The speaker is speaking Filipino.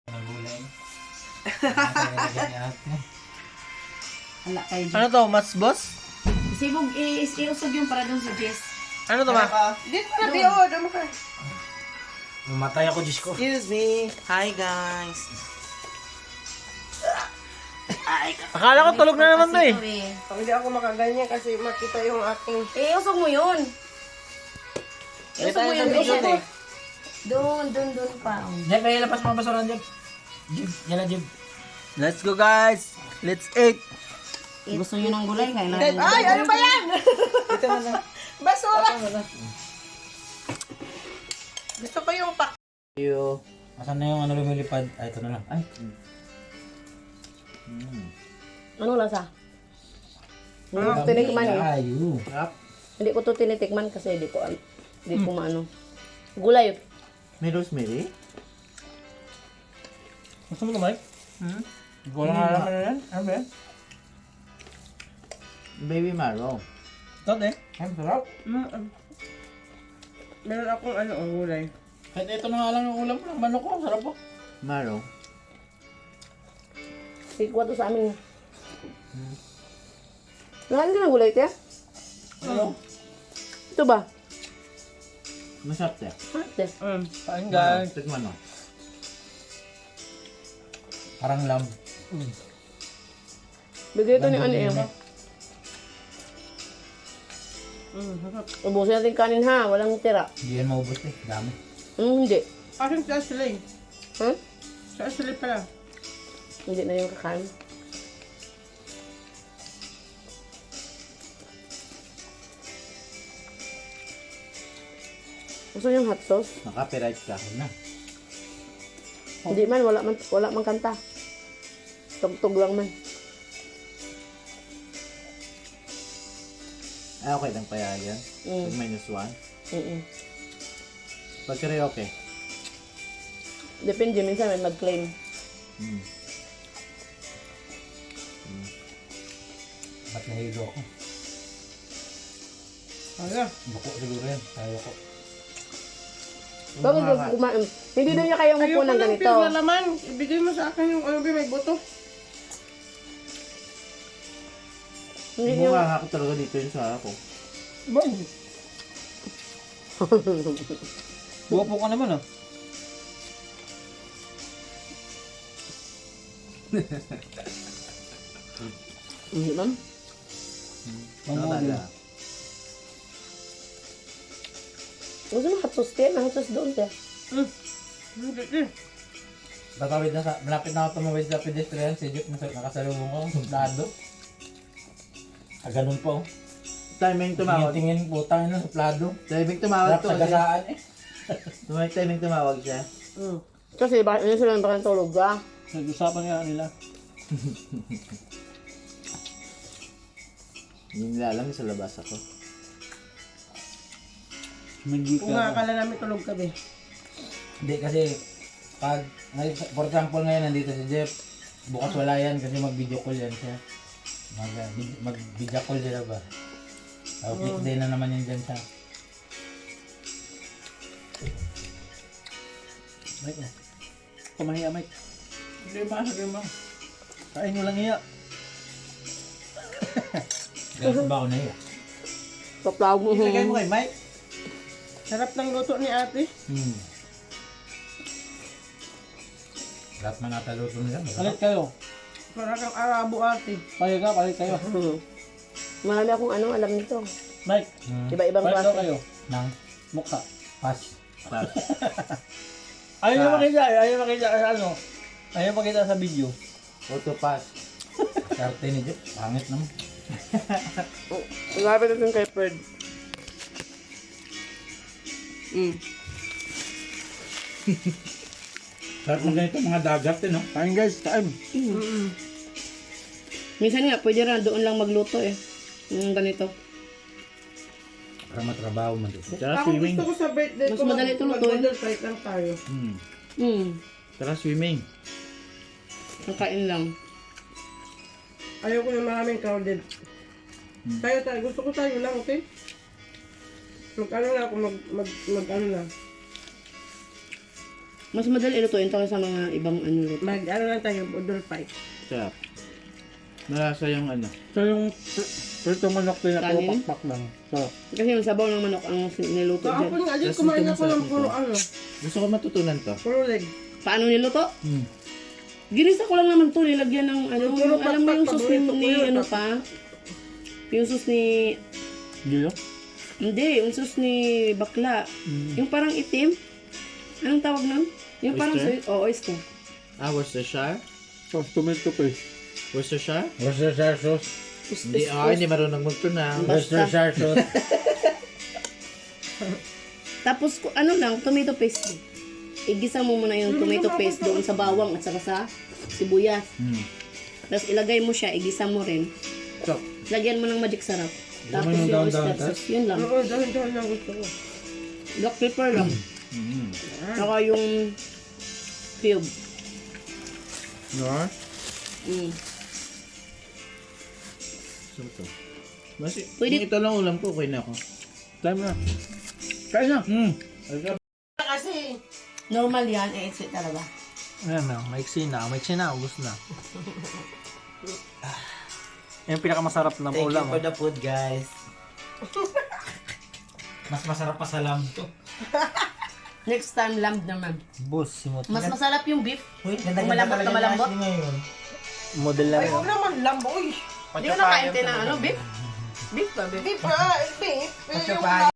Nagulay. Hala kayo. Ano to, mas boss? Sibog, iusog yung para doon si Jess. Ano to ma? Dito na, di oh, dama ka. Mamatay ako, Diyos ko. Excuse me. Hi, guys. Akala ko tulog na naman to eh. Pag hindi ako makaganyan kasi makita yung aking... Iusog mo yun. Iusog mo yun. Iusog mo. eh. Doon pa. Jeb, may lapas mga basuran, Jeb. Jeb, yan na, Jeb. Let's go guys. Let's eat. Gusto nyo ng gulay, kailangan Ay, ng gulay. ano ba yan? Ito na lang. Basura. Gusto ko yung pak... Asan na yung ano lumilipad? Ay, ito na lang. Ay. Ano lasa? Tinikman eh. Ayo. Hindi ko to tinitikman kasi hindi ko maano. Gulay. May rosemary? Gusto mo na, Mike? Hindi ko lang alam ano yan. Ano ba yan? Baby marrow. Ito eh. Ay, sarap. Meron akong ano, ang gulay. Kahit ito na nga lang yung ulam ko ng manok ko. Sarap po. Marrow. Sikwa to sa amin. Nakain ka ng gulay, tiya? Ano? Ito ba? Masarap siya. Ate. Kain guys. Tikman mo. Parang lamb. Bigay ito ni ano eh. Ubusin natin kanin ha, walang tira. Hindi yan maubos eh. Dami. Hindi. Akin sa Ashley. Ha? Sa Ashley pala. Hindi na yung kakain. Gusto yung hot sauce? Naka-copyright ka. Na. Hindi man, wala man kanta. Tugtog lang man. Ay, okay lang kaya yan. Mm. Pag minus 1. Mm-mm. Pag karaoke. Depende, minsan may mag-claim. Mm. Ba't nahilo ako? Ano? Buko siguro yan. Tayo ko. Bakit kumain? Hindi daw niya kayang Ayoko upo ng ng ganito. pizza laman. Ibigay mo sa akin yung ano ba, may buto. Hindi niya. Mukha ako talaga dito yun sa ako. Boy! Guwapo ka naman ah. Hindi man. Nakala. Gusto mo hot sauce tiyan? Hot sauce doon tiyan. Hindi eh. Tatawid na sa, malapit na ako tumawid sa pedestrian, si Juke nakasalubong ko, suplado. Ganun po. Timing tumawag. Tingin putang ina, suplado. Timing tumawag Sarap to. sa gasaan eh. Timing tumawag siya. Kasi bakit yun sila baka tulog ka? Nag-usapan nga nila. Hindi nila alam sa labas ako. Kung nga akala namin tulog ka be. Hindi kasi, pag, for example ngayon nandito si Jeff, bukas wala yan kasi mag-video call yan siya. Mag-video call sila ba? So, click day na naman yan dyan siya. Mike na. Kumahiya Mike. Hindi ba? Sabi mo. Kain mo lang iya. Ganun ba ako na iya? Paplawag mo. Ilagay mo kay Mike. Sarap ng luto ni ate. Lahat man nataluto nila. Palit kayo. Para kang Arabo ate. Palit kayo. Marami akong alam nito. Mike. Iba-ibang Palit daw klase. kayo. Nang mukha. Pass. Pass. Ayaw nyo makita eh. Ayaw makita sa ano. Ayaw makita sa video. Auto pass. Karte ni Jeff. Pangit naman. Malapit natin kay Fred. Sarap ng ganito mga dagat eh no. Kain guys. Kain. Minsan nga, pwede rin doon lang magluto eh. Yung ganito. Para matrabaho man dito. Tara Ako swimming. gusto ko sa birthday Mas ko. madali ito lutuin. Mag-model flight lang tayo. Tara swimming. Nakain lang. Ayoko na maraming crowded. Tayo. Gusto ko tayo lang, okay? Mag-ano na ako, mag-ano na. Mas madali lutuin to sa mga ibang ano luto. Ano lang tayo, budol pie. Sarap. Malasa yung ano. So yung prito manok din ako, Kanin? pakpak lang. So, Kasi yung sabaw ng manok ang niluto dyan. Kahapon nga, di Tapos kumain ito ako masarap ng puro nito. ano, Gusto ko matutunan to. puro leg. Paano niluto? Hmm. Ginisa ko lang naman to, nilagyan ng ano, Yung puro alam mo yung pakpak, sauce ni, paborito ko ni yun, ano ah. pa? Yung sauce ni, gilo? hindi, yung sauce ni bakla. Yung parang itim. Anong tawag nun? Yung parang, Oyster? oyster. Ah, Worcestershire? So, tomato paste. Worcestershire? Worcestershire sauce. Hindi, hindi marunong magtunang. Worcestershire sauce. Tapos, ano lang, tomato paste. Igisa mo muna yung tomato paste doon sa bawang at saka sa sibuyas. Hmm. Tapos ilagay mo siya, igisa mo rin. So, Lagyan mo ng magic sarap. Tapos mo yung yung down-down, oyster sauce, yun lang. Oo, dahil lang gusto ko. Black pepper lang. Saka yung cube. no? Mm. So, ito. Mas, Pwede- kung ito lang ulam ko, okay na ako. Time na. Kain na. Kasi, Normal yan, sweet talaga. Ayan na, maiksi na. Maiksi na, ubus na. Yung pinakamasarap na ulam. the food, guys. Mas masarap pa sa lamb to. Next time, lamb naman. Boss, simot. Mas masarap yung beef. Uy, Kung malambot na malambot. ngayon. Model na ay, rin. huwag naman lambo, uy. Hindi ko nakain ng ano, beef. Beef ba, beef? Beef, beef. Pagkapahay.